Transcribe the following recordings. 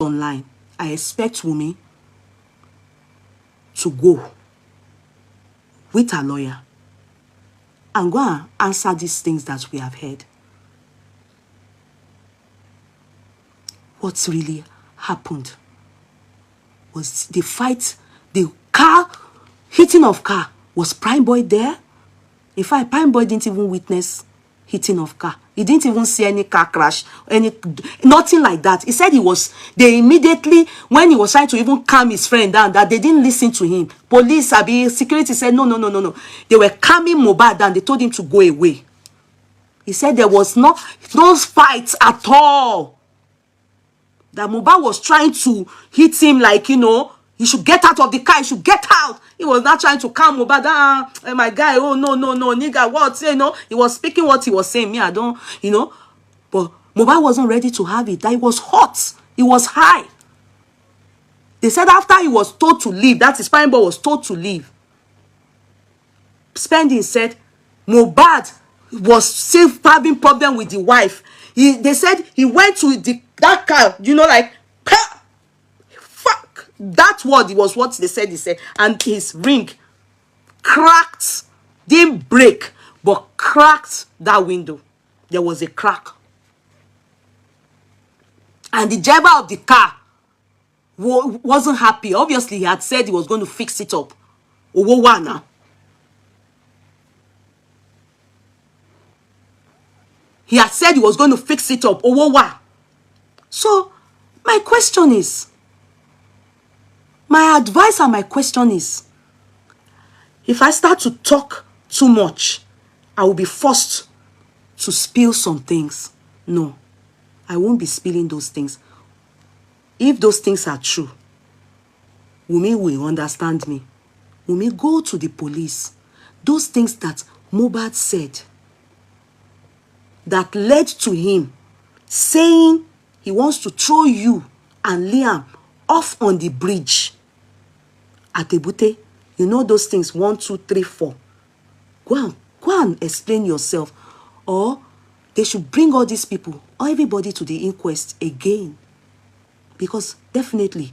online, I expect Wunmi to go with her lawyer and go and answer these things that we have heard. What really happened was the fight, the car, hitting of car. Was Primeboy there? In fact, Primeboy didn't even witness hitting of car. He didn't even see any car crash, nothing like that. He said they immediately, when he was trying to even calm his friend down, that they didn't listen to him. Police, security said, no. They were calming Mohbad down. They told him to go away. He said there was no fights at all. That Mohbad was trying to hit him like, he should get out of the car, he should get out. He was not trying to calm Mohbad. My guy, oh, no, nigga, what? He was speaking what he was saying. Me, I don't, But Mohbad wasn't ready to have it. That it was hot. It was high. They said after he was told to leave, that is, Primeboy was told to leave. Spending said Mohbad was still having problem with the wife. They said he went to that car, like, fuck. That word was what they said. He said, and his ring cracked, didn't break, but cracked that window. There was a crack. And the driver of the car wasn't happy. Obviously, he had said he was going to fix it up. Now. He had said he was going to fix it up. So, my question is, my advice and my question is, if I start to talk too much, I will be forced to spill some things. No, I won't be spilling those things. If those things are true, Wunmi will understand me. Wunmi, go to the police. Those things that Mohbad said that led to him saying he wants to throw you and Liam off on the bridge at Ebute. You know those things, 1, 2, 3, 4. Go and explain yourself. Or they should bring all these people or everybody to the inquest again. Because definitely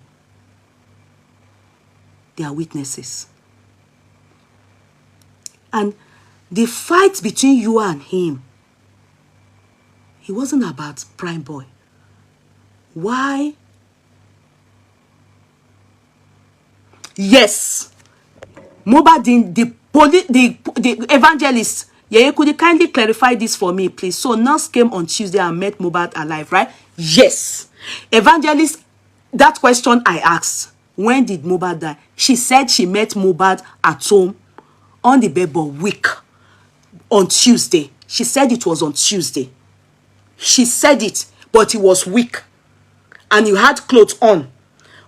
they are witnesses. And the fight between you and him, it wasn't about Primeboy. Why? Yes, Mohbad, the evangelist, yeah, could you kindly clarify this for me, please? So Nurse came on Tuesday and met Mohbad alive, right? Yes. Evangelist, that question I asked, when did Mohbad die? She said she met Mohbad at home on the bed, but weak, on Tuesday. She said it was on Tuesday. She said it, but he was weak. And he had clothes on.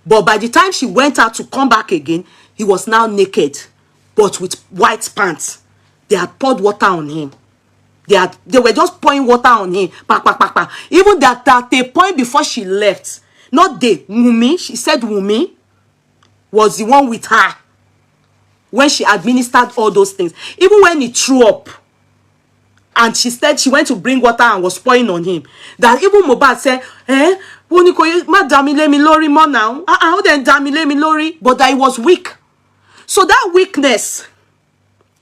But by the time she went out to come back again, he was now naked, but with white pants. They had poured water on him. They were just pouring water on him. Even that they point before she left. Not they, Wunmi. She said Wunmi was the one with her when she administered all those things. Even when he threw up, and she said she went to bring water and was pouring on him. That even Mohbad said, Madam, let me lori more now. Then Damile me lori. But that he was weak. So that weakness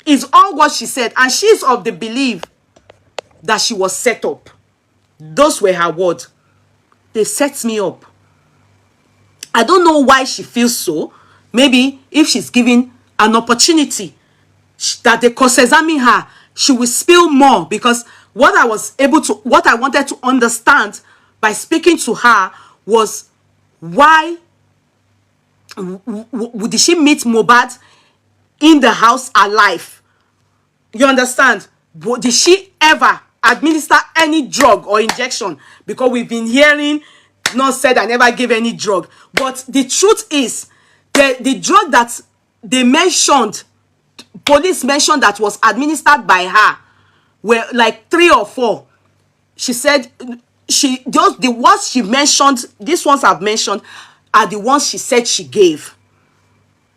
is all what she said. And she's of the belief that she was set up. Those were her words. They set me up. I don't know why she feels so. Maybe if she's given an opportunity that they cross-examine her, she will spill more, because what I wanted to understand by speaking to her was why did she meet Mohbad in the house alive? You understand? Did she ever administer any drug or injection? Because we've been hearing, not said I never gave any drug. But the truth is, the drug that they mentioned, police mentioned that was administered by her, were like 3 or 4. She said the ones she mentioned, these ones I've mentioned, are the ones she said she gave.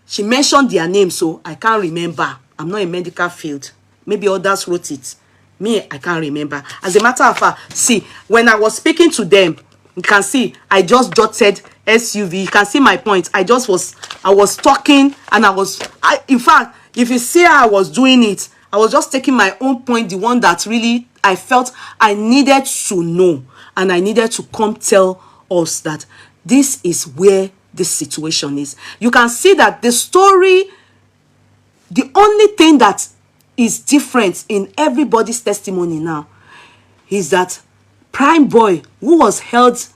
She mentioned their names, so I can't remember. I'm not in medical field. Maybe others wrote it. Me, I can't remember. As a matter of fact, see, when I was speaking to them, You can see I just jotted SUV. You can see my point. I was talking, and in fact, if you see how I was doing it, I was just taking my own point, the one that really I felt I needed to know, and I needed to come tell us that this is where this situation is. You can see that the story, the only thing that is different in everybody's testimony now is that Primeboy, who was held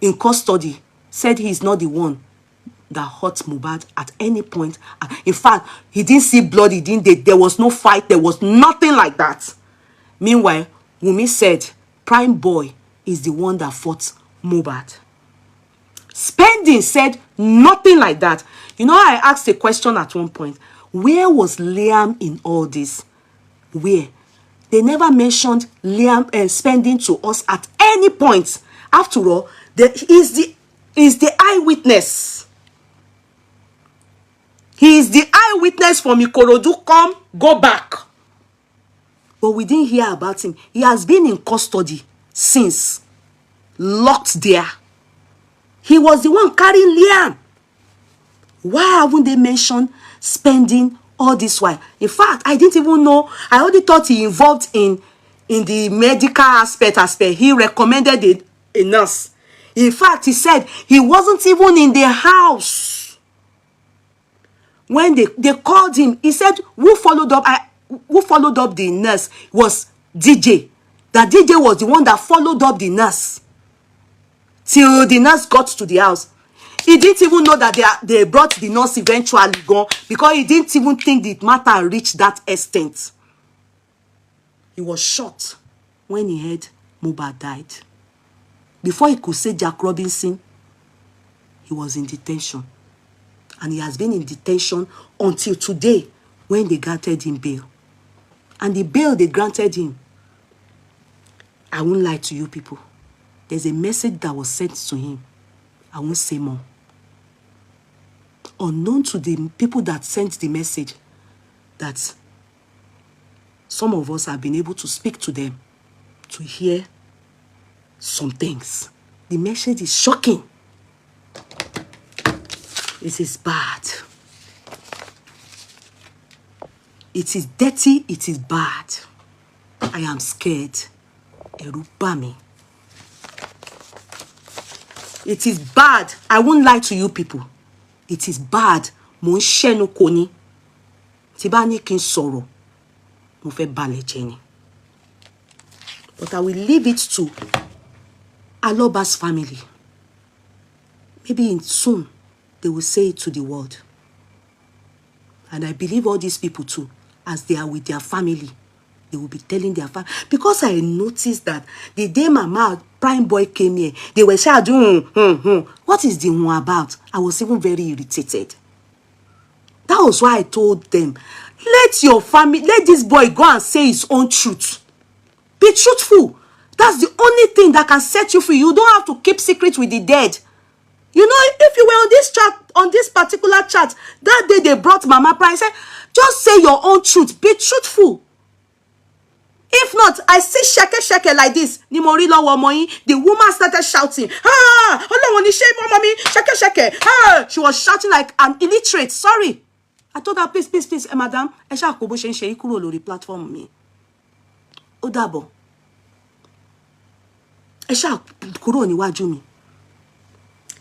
in custody, said he is not the one that hurt Mohbad at any point. In fact, he didn't see blood. There was no fight. There was nothing like that. Meanwhile, Wunmi said Primeboy is the one that fought Mohbad. Spending said nothing like that. You know, I asked a question at one point. Where was Liam in all this? Where? They never mentioned Liam Spending to us at any point. After all, he is the eyewitness. He is the eyewitness from Ikorodu. Come, go back. But we didn't hear about him. He has been in custody since, locked there. He was the one carrying Liam. Why haven't they mentioned Spending all this while? In fact, I didn't even know. I only thought he involved in the medical aspect. He recommended a nurse. In fact, he said he wasn't even in the house when they called him. He said who followed up the nurse was DJ. That DJ was the one that followed up the nurse till the nurse got to the house. He didn't even know that they brought the nurse eventually gone, because he didn't even think the matter reached that extent. He was shocked when he heard Mohbad died. Before he could say Jack Robinson, he was in detention. And he has been in detention until today, when they granted him bail. And the bail they granted him, I won't lie to you people, there's a message that was sent to him. I won't say more. Unknown to the people that sent the message, that some of us have been able to speak to them to hear some things. The message is shocking. It is bad. It is dirty. It is bad. I am scared. Ẹ̀rù bà mí. It is bad. I won't lie to you people. It is bad. Mo ń ṣẹ́nu kò ní. Tí bá ní kí n sọ̀rọ̀, mo fẹ́ balẹ̀ jẹ́ ni. But I will leave it to Aloba's family. Maybe soon they will say it to the world. And I believe all these people too, as they are with their family, they will be telling their family. Because I noticed that the day Mama Primeboy came here, they were saying, what is the one about? I was even very irritated. That was why I told them, let your family, let this boy go and say his own truth. Be truthful. That's the only thing that can set you free. You don't have to keep secret with the dead. You know, if you were on this chat, on this particular chat, that day they brought Mama Prime, said, just say your own truth. Be truthful. If not, I see shake like this. The woman started shouting, ah, she was shouting like an illiterate. Sorry. I told her, please, madam, platform me. Odabo.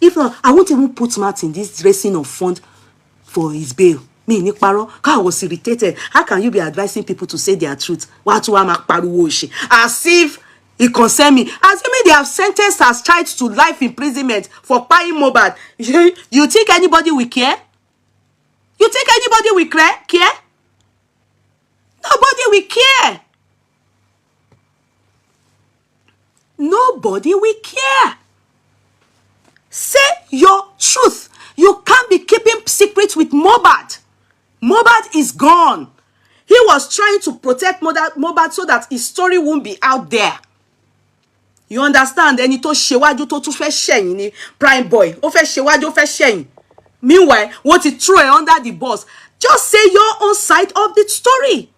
If not, I won't even put Matt in this dressing of fund for his bail. Me, Nikparo, I was irritated. How can you be advising people to say their truth? As if it concerned me. As if they have sentenced as child to life imprisonment for buying Mohbad. You think anybody will care? You think anybody will care? Nobody will care. Nobody will care. Say your truth. You can't be keeping secrets with Mohbad. Mohbad is gone. He was trying to protect Mohbad so that his story won't be out there. You understand? Ẹni tó ṣèwájú tó tún fẹ́ ṣẹ̀yìn ni Primeboy. Ó fẹ́ ṣèwájú, ó fẹ́ ṣẹ̀yìn. Meanwhile, what he threw under the bus. Just say your own side of the story.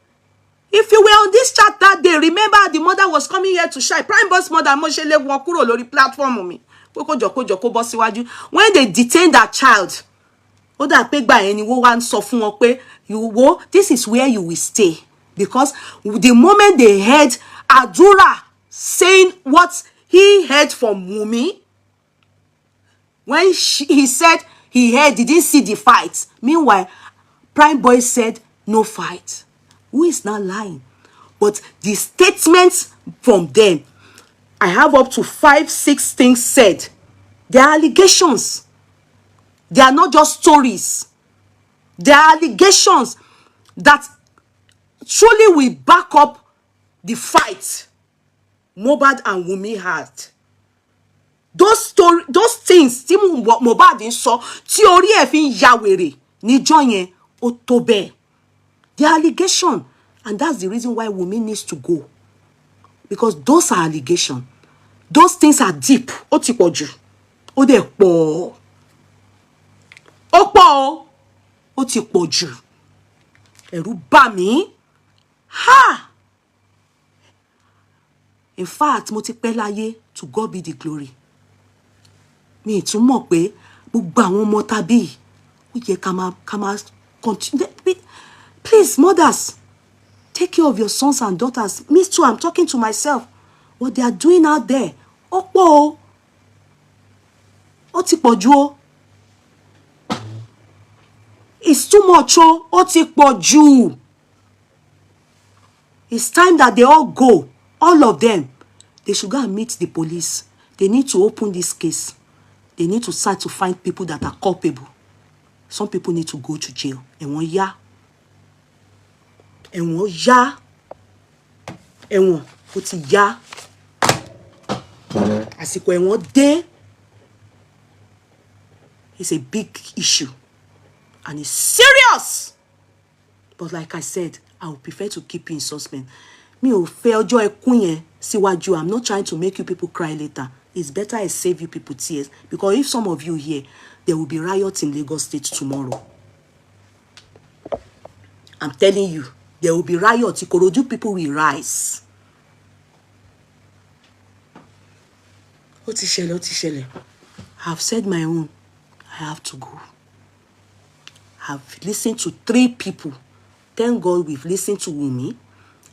If you were on this chat that day, remember the mother was coming here to shine. Primeboy's mother, mo ṣe lé wọn kúrò lórí platform mi. When they detained that child, this is where you will stay. Because the moment they heard Adura saying what he heard from Wunmi, when he said he heard, he didn't see the fight. Meanwhile, Primeboy said no fight. Who is not lying? But the statements from them, I have up to 5, 6 things said. They are allegations. They are not just stories. They are allegations that truly will back up the fight Mohbad and Wunmi had. Those things, tí Mohbad ń sọ, tí orí ẹ̀ fi ń ya wèrè níjọ́ yẹn, ó tó bẹ́ẹ̀. The allegation, and that's the reason why Wunmi needs to go. Because those are allegations. Those things are deep. Ó ti pọ̀ jù. Ó dẹ̀ pọ̀. Ó pọ̀. Ó ti pọ̀ jù. Ẹ̀rù bà mí. Ha! In fact, mo ti pẹ́ láyé, to God be the glory. Mi tún mọ̀ pé gbogbo àwọn ọmọ tàbí ó yẹ ká máa continue. Please, mothers, take care of your sons and daughters. Me too, I'm talking to myself. What they are doing out there. Ó pọ̀ o. Ó ti pọ̀ jù o. It's too much o. Ó ti pọ̀ jù. It's time that they all go. All of them. They should go and meet the police. They need to open this case. They need to start to find people that are culpable. Some people need to go to jail. Ẹ̀wọ̀n yá. Ẹ̀wọ̀n yá. Ẹ̀wọ̀n ó ti yá. Àsìkò ẹ̀wọ̀n dé. It's a big issue. And it's serious. But like I said, I would prefer to keep you in suspense. Mi ò fẹ́ ọjọ́ ẹkún yẹn síwájú. I'm not trying to make you people cry later. It's better I save you people tears. Because if some of you here, there will be riots in Lagos State tomorrow. I'm telling you, there will be riots. Ikorodu people will rise. Ó ti ṣẹlẹ̀. I've said my own. I have to go. I've listened to 3 people. Thank God we've listened to Wunmi.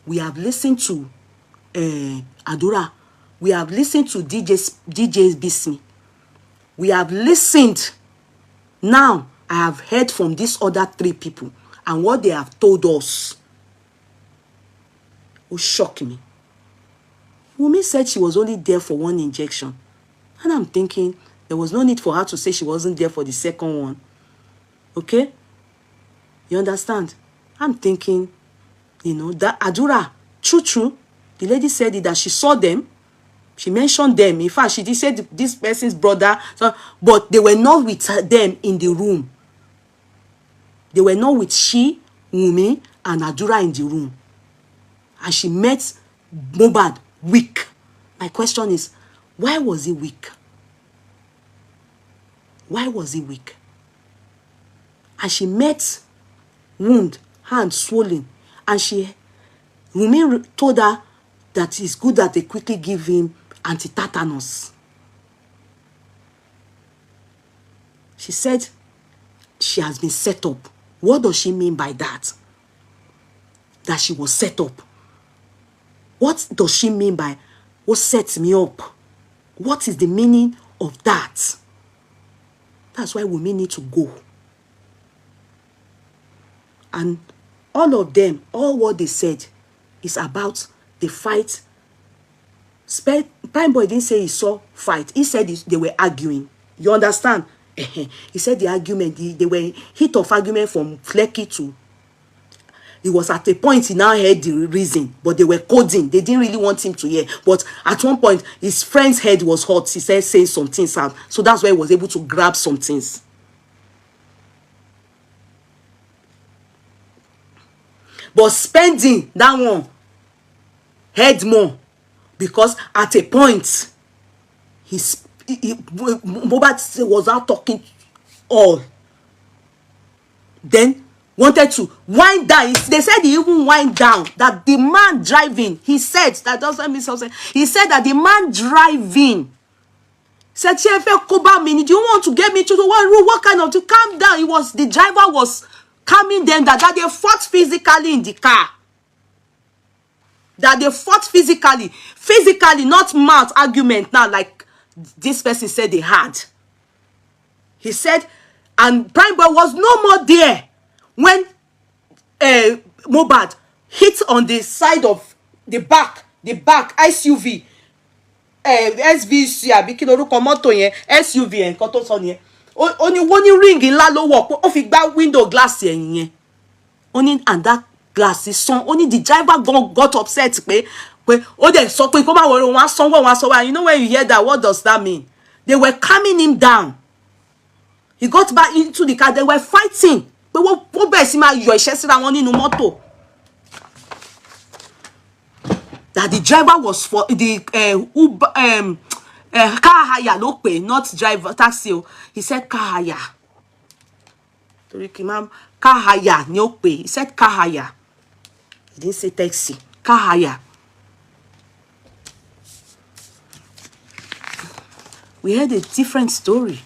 We have listened to Adura. We have listened to DJ Bismi. We have listened. Now, I have heard from these other 3 people. And what they have told us will shock me. Wunmi said she was only there for 1 injection. And I'm thinking, there was no need for her to say she wasn't there for the second one. Okay? You understand? I'm thinking, you know, that Adura, true, the lady said it, that she saw them. She mentioned them. In fact, she did say this person's brother, but they were not with them in the room. They were not with Wunmi, and Adura in the room. And she met Mohbad weak. My question is, why was he weak? Why was he weak? And she met wound, hand swollen, and Wunmi told her that it's good that they quickly give him anti-tetanus. She said she has been set up. What does she mean by that? That she was set up. What does she mean by what sets me up? What is the meaning of that? That's why Wunmi need to go. And all of them, all what they said is about the fight. Primeboy didn't say he saw fight. He said they were arguing. You understand? He said the argument, they were hit of argument from Flecky to. It was at a point he now heard the reason, but they were coding. They didn't really want him to hear. But at one point, his friend's head was hot. He said, saying some things out. So that's why he was able to grab some things. But spending that one heard more, because at a point Mohbad was out talking all. Then wanted to wind down. They said he even wind down. That the man driving, he said, that doesn't mean something. He said that the man driving Said, "She cover me. Do you want to get me to the one room? What kind of to calm down?" It was the driver was calming them that they fought physically in the car. That they fought physically, not mouth argument now, like this person said they had. He said, and Primeboy was no more there when Mohbad hit on the side of the back SUV, SVC àbí kí lorúkọ mọ́tò yẹn, SUV yẹn nǹkan tó sọ nìyẹn. Ó ní ring ńlá ló wọ̀ pé ó fi gbá window glass yẹn yẹn. Ó ní and that glass is son. Only the driver got upset pé ó dẹ̀ sọ pé kó má wọlé wọn sanwó. You know when you hear that, what does that mean? They were calming him down. He got back into the car. They were fighting. Pé wọ́n bẹ̀rẹ̀ sí máa yọ ìṣẹ́ síra wọn nínú mọ́tò. That the driver was for the Uber, car hire ló pè, not driver taxi. He said car hire. Torí kí máa car hire ni ó pè. He said car hire. He didn't say taxi. Car hire. We heard a different story.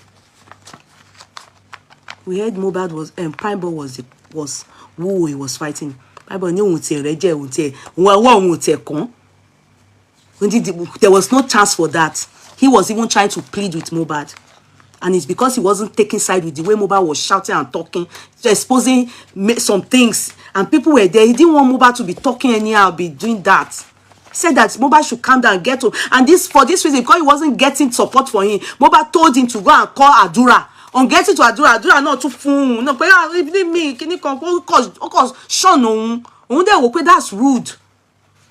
We heard Mohbad was Primeboy was who he was fighting. Primeboy ní òun tiẹ̀ rẹ́jẹ̀ òun tiẹ̀ òun tiẹ̀ kàn. There was no chance for that. He was even trying to plead with Mohbad. And it's because he wasn't taking side with the way Mohbad was shouting and talking, exposing some things. And people were there. He didn't want Mohbad to be talking anyhow, be doing that. He said that Mohbad should calm down and get home. And for this reason, because he wasn't getting support for him, Mohbad told him to go and call Adura. On getting to Adura not too fun. No, but me, can you come? Because Sean, that's rude.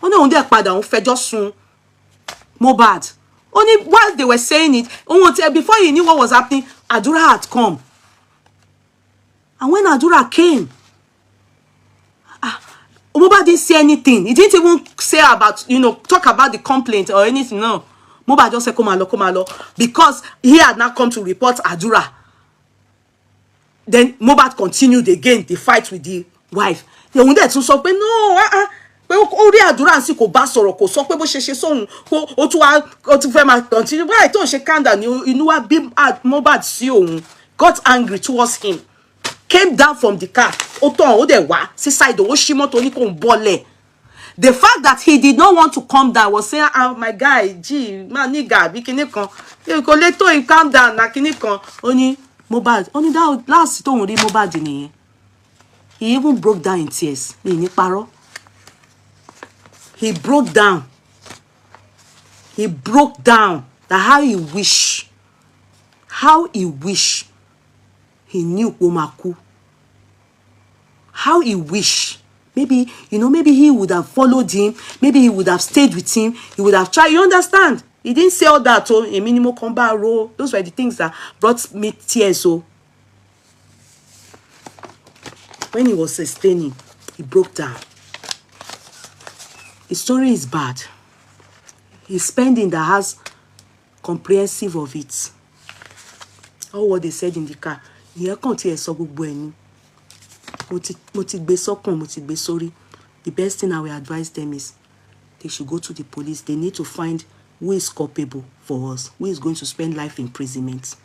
On there, padà, on fẹjọ́ sùn Mohbad. Only while they were saying it, before he knew what was happening, Adura had come. And when Adura came, Mohbad didn't say anything. He didn't even say about, talk about the complaint or anything. No. Mohbad just said, come on. Because he had not come to report Adura. Then Mohbad continued again the fight with the wife. They wanted to say, no, pé ó rí Àdúrà sí kò bá sọ̀rọ̀ kò sọ pé bó ṣe sóhun ó tún fẹ́ máa continue báyìí tó ń ṣe kanda ní inú wa bí Mohbad sí òun got angry towards him, came down from the car ó tán ó dẹ̀ wá sí side ó ṣí mọ́tò ní kò ń bọ́lẹ̀. The fact that he did not want to calm down was saying, my guy, gee, man, nigga, bí kíní kan kò lè tó him calm down na kíní kan. Ó ní Mohbad ó ní that last tóun rí Mohbad nìyẹn. He even broke down in tears. Ní parọ́. He broke down. He broke down that how he wish he knew Omaku. How he wish. Maybe, maybe he would have followed him. Maybe he would have stayed with him. He would have tried. You understand? He didn't say all that. Oh, a minimum combat role. Those were the things that brought me tears. Oh, when he was sustaining, he broke down. His story is bad. He's spending that has comprehensive of it. All what they said in the car. The best thing I will advise them is they should go to the police. They need to find who is culpable for us, who is going to spend life imprisonment,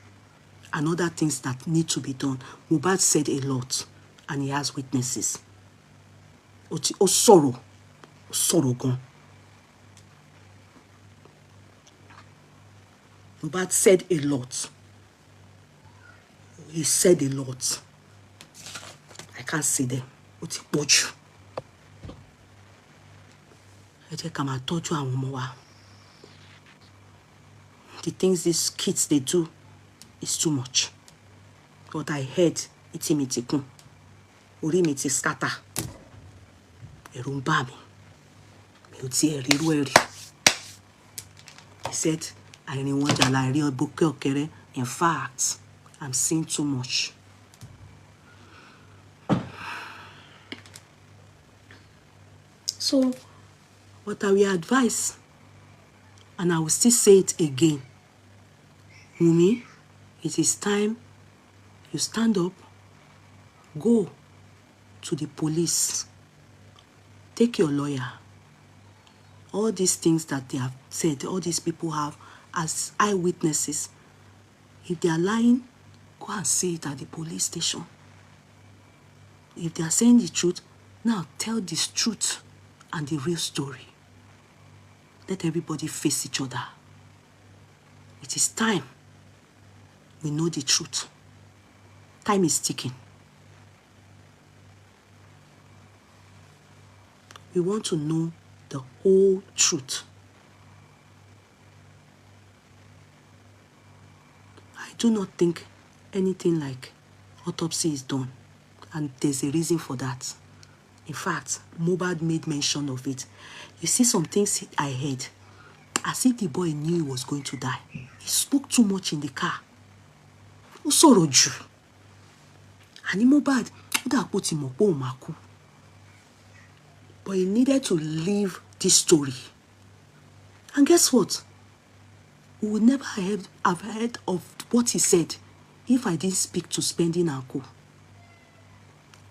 and other things that need to be done. Mohbad said a lot, and he has witnesses. Oh, sorrow gone. Mohbad said a lot. He said a lot. I can't see them. What he put you? I just come and touch you and more. The things these kids they do is too much. What I heard, it's imitikun. Ori mi ti scatter. Ẹ̀rù ń bà mí. Mi ò tiẹ̀ rí irú ẹ̀ rí. He said, àìrìn wọn jà láìrí ọgbọ́kẹ́ ọ̀kẹ́rẹ́. In fact, I'm seeing too much. So, what I will advise, and I will still say it again, Wunmi, it is time you stand up, go to the police, take your lawyer. All these things that they have said, all these people have as eyewitnesses, If they are lying, go and say it at the police station. If they are saying the truth, now tell this truth and the real story. Let everybody face each other. It is time we know the truth. Time is ticking. We want to know the whole truth. I do not think anything like autopsy is done, and there's a reason for that. In fact, Mohbad made mention of it. You see some things I heard, as if the boy knew he was going to die. He spoke too much in the car. Ó sọ̀rọ̀ jù. And Mohbad, ó dà pé ó ti mọ̀ pé òun máa kú. But he needed to leave this story. And guess what? We would never have heard of what he said if I didn't speak to Spending and Co.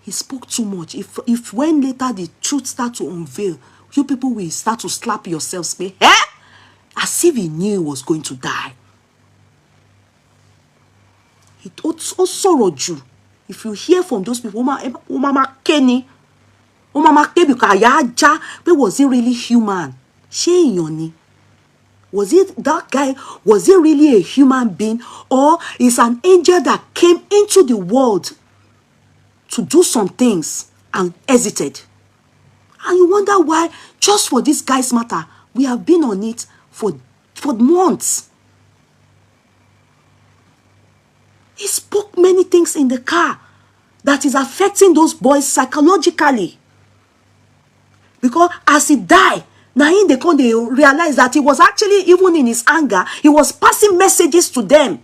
He spoke too much. If when later the truth start to unveil, you people will start to slap yourselves, say, eh? As if he knew he was going to die. It also sorrowed you. If you hear from those people, Mama Kenny, Mama Kenny, but was he really human? She Yoni. Was it that guy? Was he really a human being, or is an angel that came into the world to do some things and hesitated? And you wonder why, just for this guy's matter, we have been on it for months. He spoke many things in the car that is affecting those boys psychologically. Because as he died, now they realize that he was actually, even in his anger, he was passing messages to them.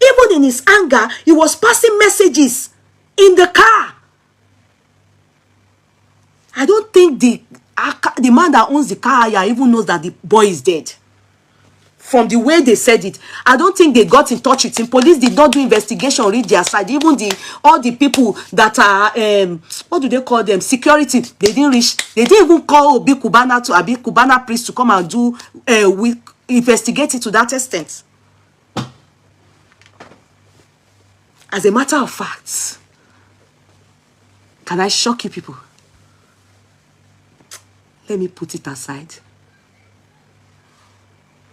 Even in his anger, he was passing messages in the car. I don't think the man that owns the car even knows that the boy is dead. From the way they said it, I don't think they got in touch with him. Police did not do investigation, read their side. Even all the people that are what do they call them? Security. They didn't even call Obi Kubana priest to come and do investigate it to that extent. As a matter of fact, can I shock you people? Let me put it aside.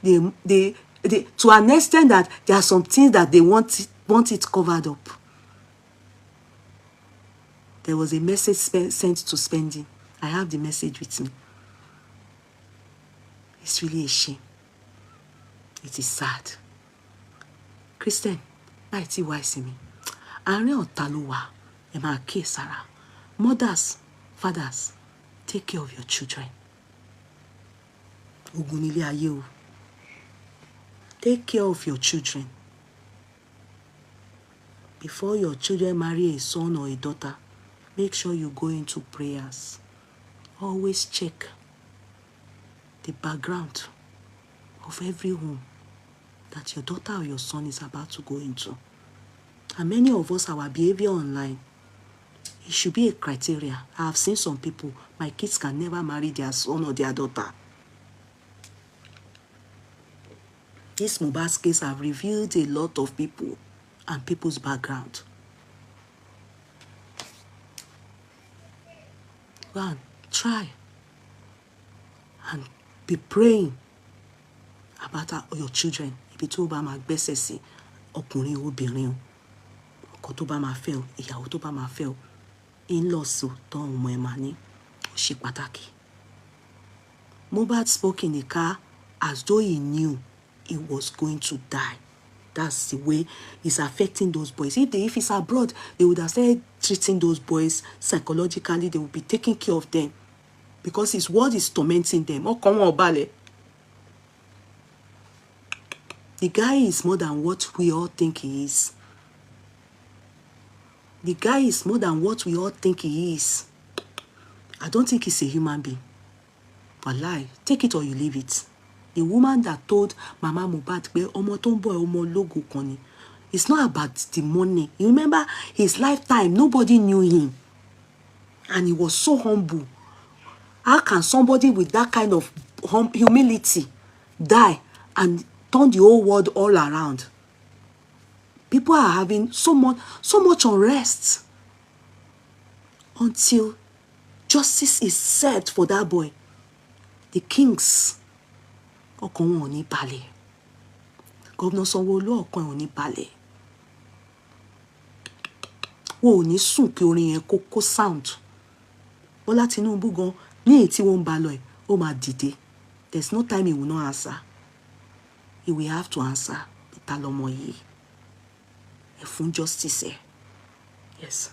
They to an extent that there are some things that they want it covered up. There was a message sent to Spending. I have the message with me. It's really a shame. It is sad. Christian, mighty wise me. Àárín ọ̀tá ló wà, ẹ máa kíyèsára. Mothers, fathers, take care of your children. Ogun nílé ayé o. Take care of your children. Before your children marry a son or a daughter, make sure you go into prayers. Always check the background of every home that your daughter or your son is about to go into. And many of us, our behavior online, it should be a criteria. I have seen some people, my kids can never marry their son or their daughter. This Mohbad's case have revealed a lot of people and people's background. Go and try and be praying about your children. Ibi tó bá máa gbẹ́sẹ̀ sí, ọkùnrin obìnrin, ọkọ tó bá máa fẹ́ o, ìyàwó tó bá máa fẹ́ o, in-laws tó ọmọ ẹ̀ máa ní, ó ṣe pàtàkì. Mohbad spoke in the car as though he knew he was going to die. That's the way it's affecting those boys. If it's abroad, they would have started treating those boys psychologically. They would be taking care of them because his word is tormenting them. Oh, come on, Bale. The guy is more than what we all think he is. The guy is more than what we all think he is. I don't think he's a human being. Wallahi, take it or you leave it. The woman that told Mama Mohbad, "Omo tomboy, omo logo koni." It's not about the money. You remember his lifetime, nobody knew him. And he was so humble. How can somebody with that kind of humility die and turn the whole world all around. People are having so much unrest until justice is served for that boy. The kings, ọkàn wọn ò ní balẹ̀. Governor Sanwo-Olu, ọkàn ò ní balẹ̀. Wọn ò ní sùn kí orin yẹn kó sound. Bọ́lá Tinubu gan ní èyí tí wọ́n ń bá lọ ẹ̀, ó máa dìde. There's no time he will not answer. He will have to answer. Ta lọmọ yìí. Ẹ fún justice ẹ. Yes.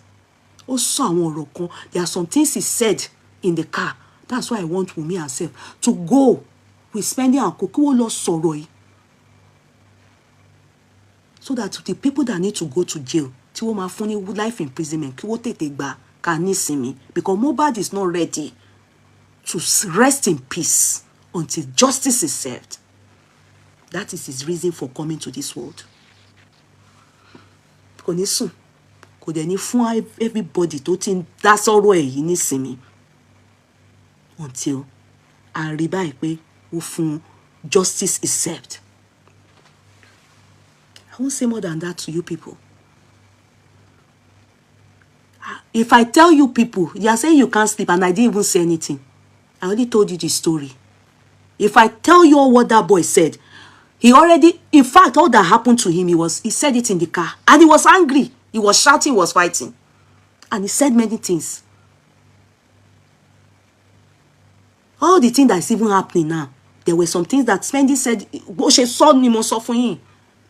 Ó sọ àwọn ọ̀rọ̀ kan. There are some things he said in the car. That's why I want Wunmi herself to go with spending and kí wọ́n lọ sọ̀rọ̀ yìí. So that the people that need to go to jail, tí wọ́n máa fún ní life imprisonment, kí wọ́n tètè gbà ká nísinmi. Because Mohbad is not ready to rest in peace until justice is served. That is his reason for coming to this world. Kò ní sùn, kò dẹ̀ ní fún everybody tó ti ń dá sọ́rọ̀ ẹ̀ yìí nísinmi until a rí báyìí pé ó fún justice is served. I won't say more than that to you people. If I tell you people, you are saying you can't sleep and I didn't even say anything. I already told you the story. If I tell you all what that boy said, he already, in fact, all that happened to him, he said it in the car. And he was angry. He was shouting, he was fighting. And he said many things. All the things that is even happening now, there were some things that Spendy said,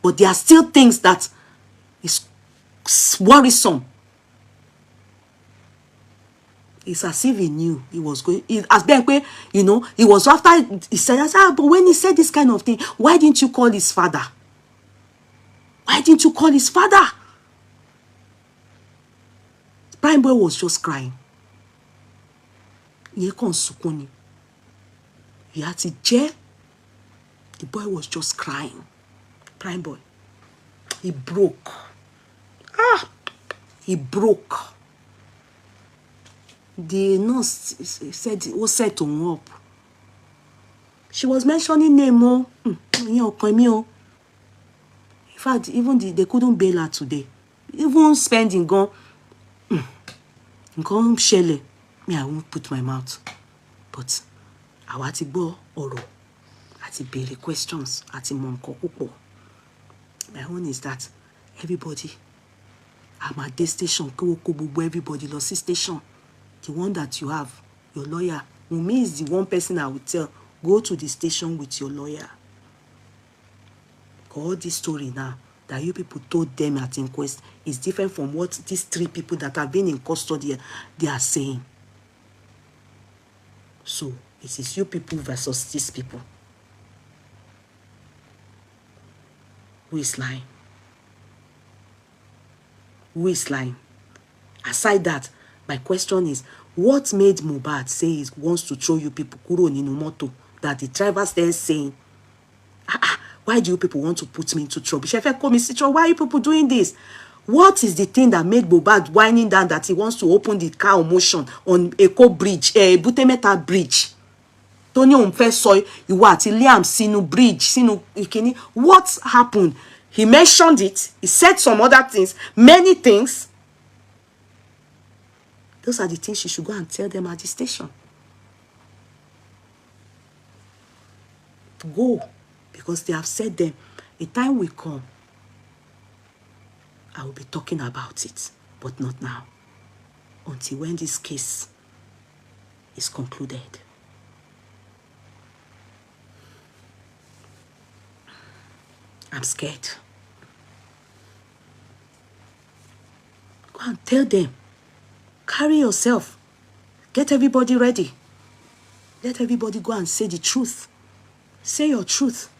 but there are still things that is worrisome. It's as if he knew he was going. As Ben, you know, he was after he said, but when he said this kind of thing, why didn't you call his father? Why didn't you call his father? Primeboy was just crying. He had to jail. The boy was just crying. Primeboy. He broke. He broke. The nurse said, "What set him up?" She was mentioning name. In fact, even they couldn't bail her today. Even spending gone. Shelley. Me, I won't put my mouth. But I want to go oro. Ati bere questions. Ati monko upo. My own is that everybody, I'm at this station. Everybody lost this station. The one that you have, your lawyer. Wunmi is the one person I would tell, go to the station with your lawyer. All this story now that you people told them at inquest is different from what these three people that have been in custody, they are saying. So, it is you people versus these people. Who is lying? Who is lying? Aside that, my question is, what made Mohbad say he wants to throw you people kuro ninu moto? That the drivers then saying, why do you people want to put me into trouble? Why are you people doing this? What is the thing that made Mohbad whining down that he wants to open the car motion on Eko Bridge, Butemeta Bridge? Tony Umfesoy, you what? Liam Sinu Bridge, Sinu Ikini. What happened? He mentioned it. He said some other things, many things. Those are the things you should go and tell them at the station. Go. Because they have said them. A time will come. I will be talking about it. But not now. Until when this case is concluded. I'm scared. Go and tell them. Carry yourself. Get everybody ready. Let everybody go and say the truth. Say your truth.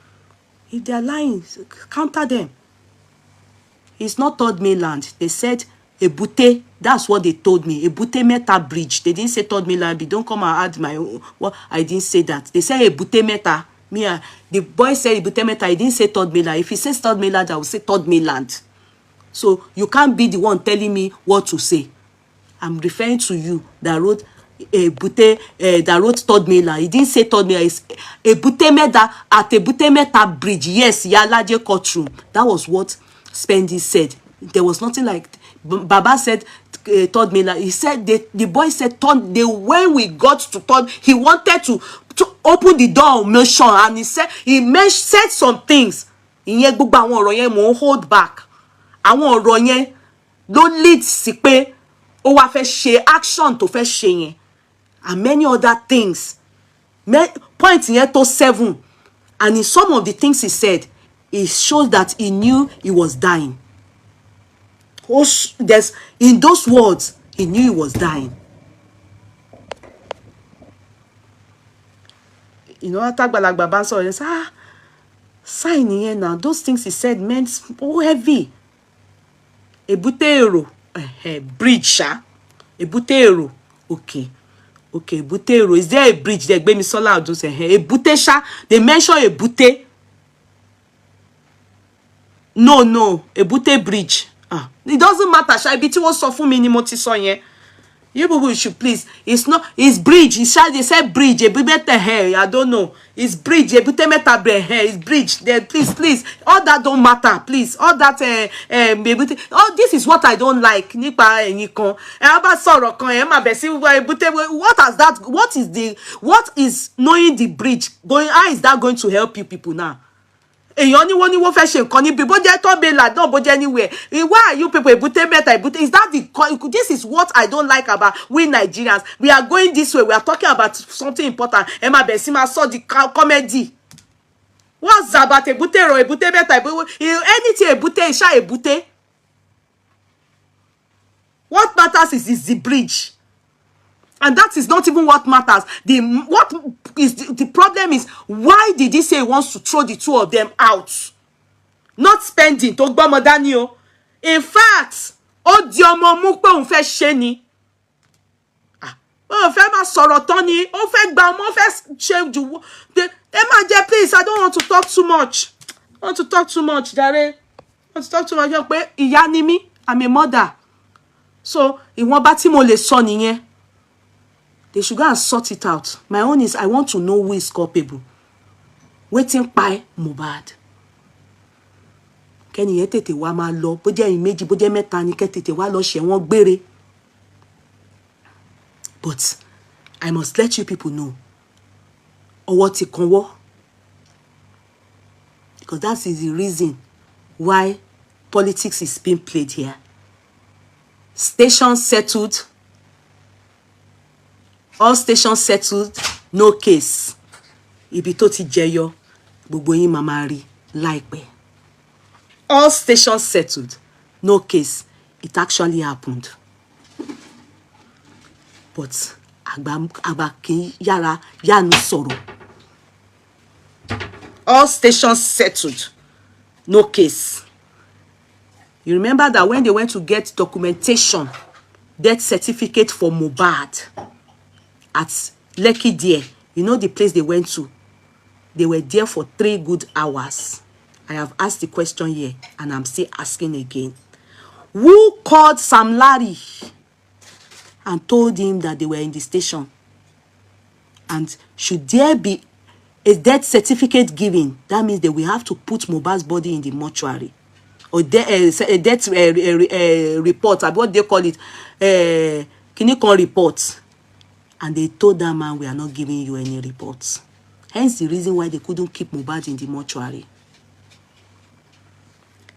If they are lying, counter them. It's not third mainland. They said Ebute. That's what they told me. Ebute Meta Bridge. They didn't say third mainland. But don't come and add my own. Well, I didn't say that. They said Ebute Meta. The boy said Ebute Meta. He didn't say third mainland. If he says third mainland, I will say third mainland. So you can't be the one telling me what to say. I'm referring to you that wrote Ebute that wrote third mailer. He didn't say third mailer. It's Ebute Meta at Ebute Meta Bridge. Yes, Yalaje courtroom. That was what Spendy said. There was nothing like Baba said third mailer. He said the boy said third. When we got to third, he wanted to open the door on mention, and he said said some things. Ìyẹn gbogbo àwọn ọ̀rọ̀ yẹn mo hold back. Àwọn ọ̀rọ̀ yẹn ló lead sí pé ó wá fẹ́ ṣe action tó fẹ́ ṣe yẹn, and many other things. Point yẹn tó 7, and in some of the things he said, it shows that he knew he was dying. In those words, he knew he was dying. You know, Atagbalagba Banso, he said, sign here now. Those things he said meant so heavy. Ebutero, bridge, sha. Ebutero, okay. Okay, Ebutero. Is there a bridge there? Gbemisola Odun say, Ebute, sha. They mention Ebute. No, Ebute bridge. It doesn't matter, sha. Ibi tí wọ́n sọ fún mi ni mo ti sọ yẹn. You people should please. It's not. It's bridge. They said bridge. I don't know. It's bridge. It's bridge. Then please. All that don't matter. Please. All that. All this is what I don't like. What has that? What is knowing the bridge going? How is that going to help you people now? Èyàn ní wọ́n ní wọ́n fẹ́ ṣe nǹkan níbi bó jẹ́ tó bela náà bó jẹ́ anywhere. Why are you people Ebute Meta Ebute? Is that this is what I don't like about we Nigerians. We are going this way. We are talking about something important. Emma Besima saw the comedy. What's about Ebute or Ebute Meta Ebute? Anything Ebute is Ebute. What matters is the bridge. And that is not even what matters. The problem is, why did he say he wants to throw the two of them out? Not spending. In fact, ó di ọmọ mú pé òun fẹ́ ṣe ni. Ó fẹ́ máa sọ̀rọ̀ tán ni. Ó fẹ́ gba ọmọ, ó fẹ́ ṣe ju. Emma J, please, I don't want to talk too much. I want to talk too much, Dare. I want to talk too much. Pé ìyá ni mí, I'm a mother. So, ìwọ̀nba tí mo lè sọ nìyẹn. They should go and sort it out. My own is, I want to know who is culpable. Waiting by Mohbad. Kẹ́ni yẹn tètè wá máa lọ, bó jẹ́ ìméjì, bó jẹ́ mẹ́ta ni kẹ́ tètè wá lọ ṣẹ̀wọ̀n gbére. But I must let you people know. Ọwọ́ ti kan wọ́. Because that is the reason why politics is being played here. Station settled. All stations settled, no case. Ibi tó ti jẹyọ, gbogbo yín máa máa rí láìpẹ́. All stations settled, no case. It actually happened. But àgbà kì í yára yánu sọ̀rọ̀. All stations settled, no case. You remember that when they went to get documentation, death certificate for Mohbad, at Lekki there, you know the place they went to? They were there for 3 good hours. I have asked the question here, and I'm still asking again. Who called Sam Larry and told him that they were in the station? And should there be a death certificate given, that means that we have to put Mohbad's body in the mortuary. Or a death report, what they call it, clinical report. And they told that man, we are not giving you any reports. Hence the reason why they couldn't keep Mohbad in the mortuary.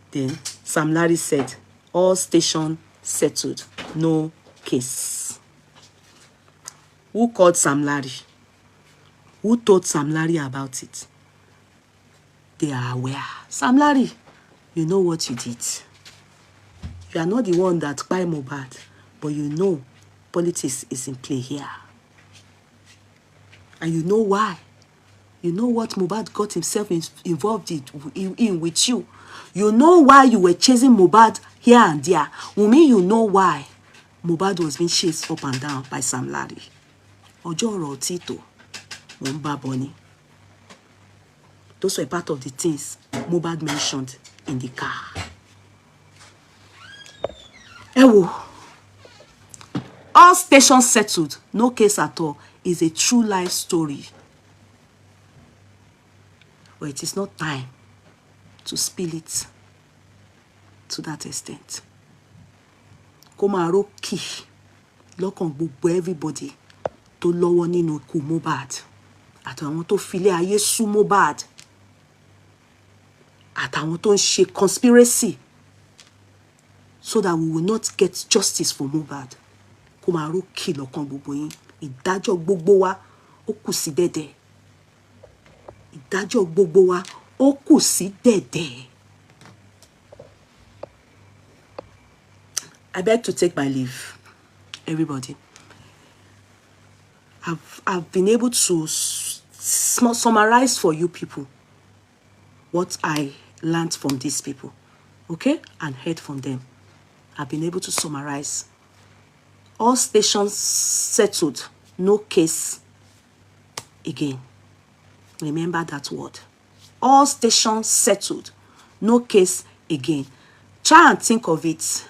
Then Sam Larry said, all station settled, no case. Who called Sam Larry? Who told Sam Larry about it? They are aware. Sam Larry, you know what you did. You are not the one that buy Mohbad, but you know politics is in play here. And you know why. You know what Mohbad got himself involved in with you. You know why you were chasing Mohbad here and there. Wunmi, you know why Mohbad was being chased up and down by Sam Larry. Ojoro Tito, Wumba Bonnie. Those were part of the things Mohbad mentioned in the car. Ewo. All stations settled. No case at all. Is a true life story. But it is not time to spill it to that extent. Komaro ki lọ́kàn gbogbo everybody tó lọ́wọ́ nínú ikú Mohbad. Àtàwọn tó filé ayé sú Mohbad. Àtàwọn tó ń ṣe conspiracy so that we will not get justice for Mohbad. Komaro ki lọ́kàn gbogbo yín. Ìdájọ́ gbogbo wa ó kù sí dẹ̀dẹ̀. Ìdájọ́ gbogbo wa ó kù sí dẹ̀dẹ̀. I beg to take my leave, everybody. I've been able to summarize for you people what I learned from these people, okay, and heard from them. I've been able to summarize. All stations settled, no case again. Remember that word. All stations settled, no case again. Try and think of it.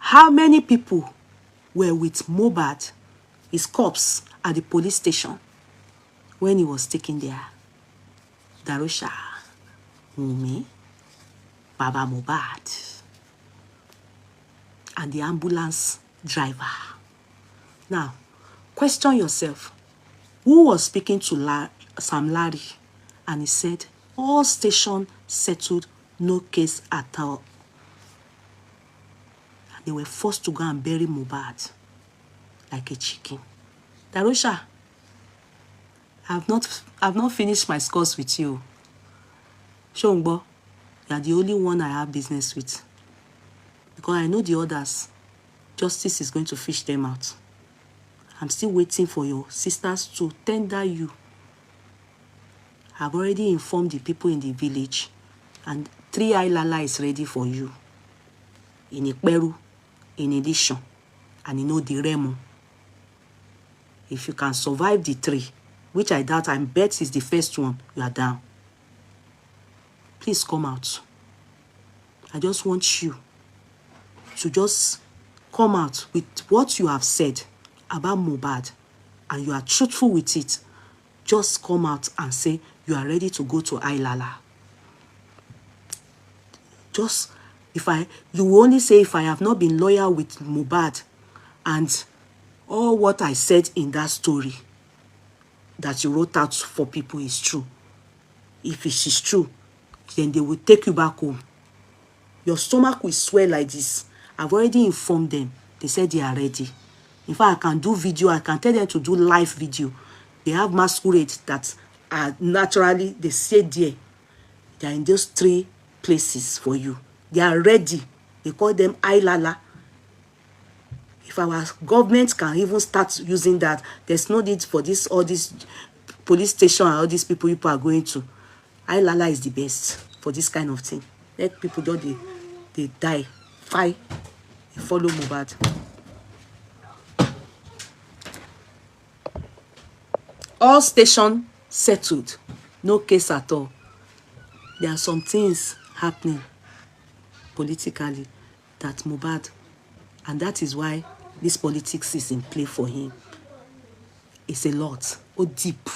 How many people were with Mohbad, his corpse, at the police station when he was taken there? Darosha, Wunmi, Baba Mohbad, and the ambulance driver. Now, question yourself. Who was speaking to Sam Larry? And he said, all stations settled, no case at all. And they were forced to go and bury Mohbad like a chicken. Darosha, I've not finished my scores with you. Shongbo, you are the only one I have business with. Because I know the others, justice is going to fish them out. I'm still waiting for your sisters to tender you. I've already informed the people in the village, and 3 Ailala is ready for you. In Ikperu, in Edition, and in Odiremo. If you can survive the 3, which I doubt, I bet is the first one, you are down. Please come out. I just want you to just come out with what you have said about Mohbad, and you are truthful with it. Just come out and say you are ready to go to Ailala. Just, you will only say if I have not been loyal with Mohbad and all what I said in that story that you wrote out for people is true. If it is true, then they will take you back home. Your stomach will swell like this. I've already informed them. They said they are ready. In fact, I can do video. I can tell them to do live video. They have masquerades that are naturally, they stay there. They are in those 3 places for you. They are ready. They call them Ailala. If our government can even start using that, there's no need for this, all this police station and all these people are going to. Ailala is the best for this kind of thing. Let people don't they die. Fight. They follow Mohbad. All stations settled. No case at all. There are some things happening politically that Mohbad, and that is why this politics is in play for him. It's a lot. Oh, deep.